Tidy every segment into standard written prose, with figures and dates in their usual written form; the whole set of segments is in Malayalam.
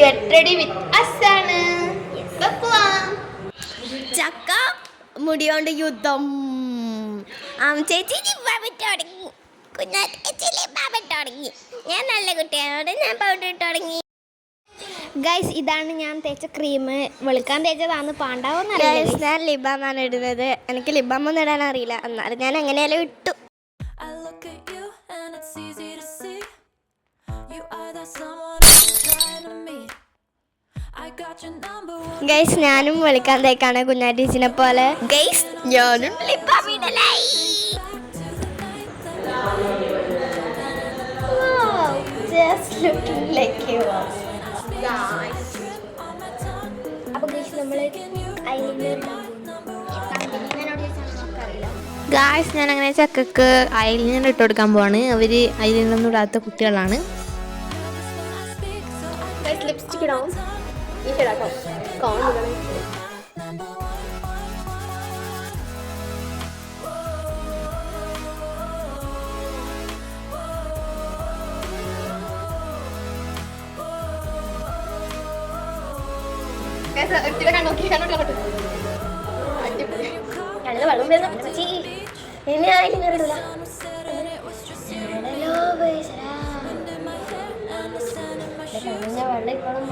ഗെറ്റ് റെഡി വിത്ത് അസ് ആണ്. ചക്ക മുടിയോണ്ട് യുദ്ധം. ചേച്ചി തുടങ്ങി, തുടങ്ങി. ഞാൻ നല്ല കുട്ടിയോട് ഞാൻ പൗഡർ ഇട്ട് തുടങ്ങി. ഗൈസ്, ഇതാണ് ഞാൻ തേച്ച ക്രീം. വെളുക്കാൻ തേച്ചതാണ്, പാണ്ടാവോന്നല്ല. ഞാൻ ലിബാമാണ് ഇടുന്നത്. എനിക്ക് ലിബാം ഒന്നും ഇടാൻ അറിയില്ല, എന്നാലും ഞാൻ എങ്ങനെയാലും ഇട്ടു. ഗൈസ്, ഞാനും വെളുക്കാൻ തേക്കാണ് കുഞ്ഞാറ്റീച്ചിനെ പോലെ. ഗൈസ്, ഞാനും ലിബാം ഇടലായി. Just looking like you. Guys. അപ്പോൾ ഗൈസ്, നമ്മൾ ഗായ്സ്, ഞാൻ അങ്ങനെ ചക്കക്ക് ഐലൈനർ ഇട്ട് കൊടുക്കാൻ പോവാണ്. അവർ ഐലൈനറൊന്നും ഇടാത്ത കുട്ടികളാണ്. ലിപ്സ്റ്റിക് ഇടാം. ഈ ഷെയ്ഡാട്ടോ കാണുന്നു. വെള്ളം വരുന്ന ഇനി ആയില്ല ഇടൂല. വെള്ളം ഇപ്പോഴും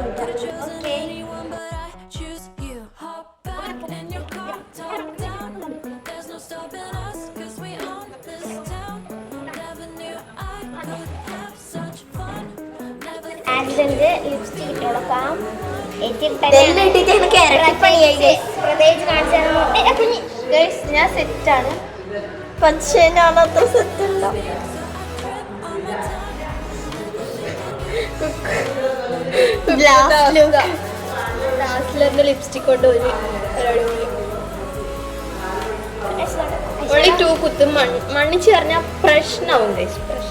ആക്സിഡന്റ് ലിപ്സ്റ്റിക് ഇട്ട് കൊടുക്കാം. ഞാൻ സെറ്റാണ്, പക്ഷേ ഞാനത്ര സെറ്റല്ല. ലാസ്റ്റിലെന്റെ ലിപ്സ്റ്റിക് കൊണ്ട് ഒരു 2 കുത്തും മണ്ണിച്ച് പറഞ്ഞാൽ പ്രശ്നമാവും. പ്രശ്നം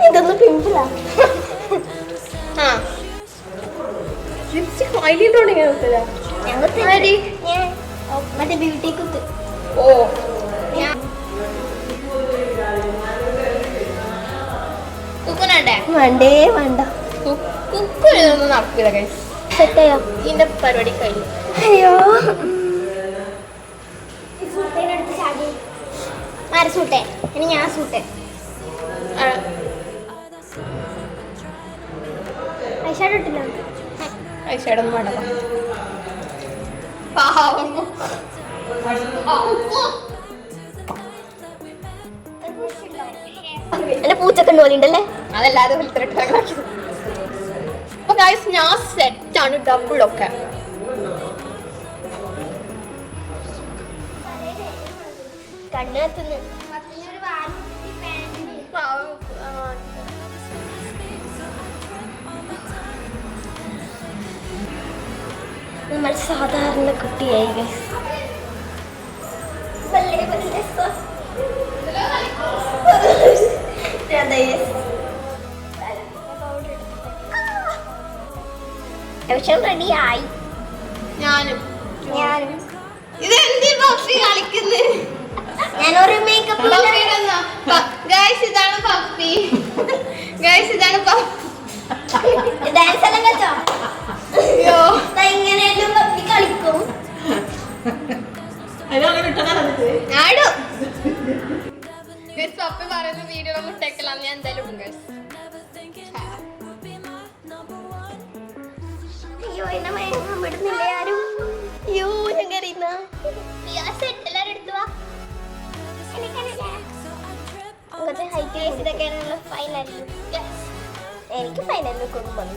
ഇതൊന്നും പിമ്പിളാ. ലിപ്സ്റ്റിക് ഐലൈനർ മറ്റേ ബ്യൂട്ടി കുത്ത്. ഓ, വേണ്ടേ വേണ്ട, കുക്കൊന്നും നടക്കില്ല. സെറ്റായോ? ഇതിന്റെ പരിപാടി കഴിഞ്ഞു. അയ്യോ, ആരെ സൂട്ടേ? ഇനി ഞാൻ സൂട്ടേ. ഐഷാഡോ ഇട്ടില്ല. ഐഷാഡോ ഒന്നും വേണ്ട. എന്റെ പൂച്ചക്കണ്ട് പോലെ ഉണ്ടല്ലേ, അതല്ലാതെ ഞാൻ സെറ്റാണ്. ഡബിളൊക്കെ കണ്ണത്തുനിന്ന് നമ്മൾ സാധാരണ കുട്ടിയായി. റെഡിയായി. ഞാനും ഇതെന്തി പപ്പി കളിക്കുന്നത്? ഞാനൊരു മേക്കപ്പ്. ഇതാണ് പപ്പി. ഇതാണ് ഡാൻസ് എല്ലാം കളിച്ചോ? ഇങ്ങനെയെല്ലാം പപ്പി കളിക്കും. പപ്പി പറയുന്ന വീഡിയോ മുട്ടേക്കലാന്ന് ഞാൻ എന്തായാലും ഉണ്ട്. അയ്യോ, എന്നെ വിടുന്നില്ലേ ആരും? അയ്യോ, ഞാൻ കയറിയുന്ന എല്ലാരും എടുത്തു വാ. ഹൈറ്റ് ഇതൊക്കെയാണല്ലോ ഫൈനലിൽ. എനിക്ക് ഫൈനലിൽ കൊണ്ടു വന്നു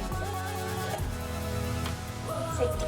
സെറ്റ്.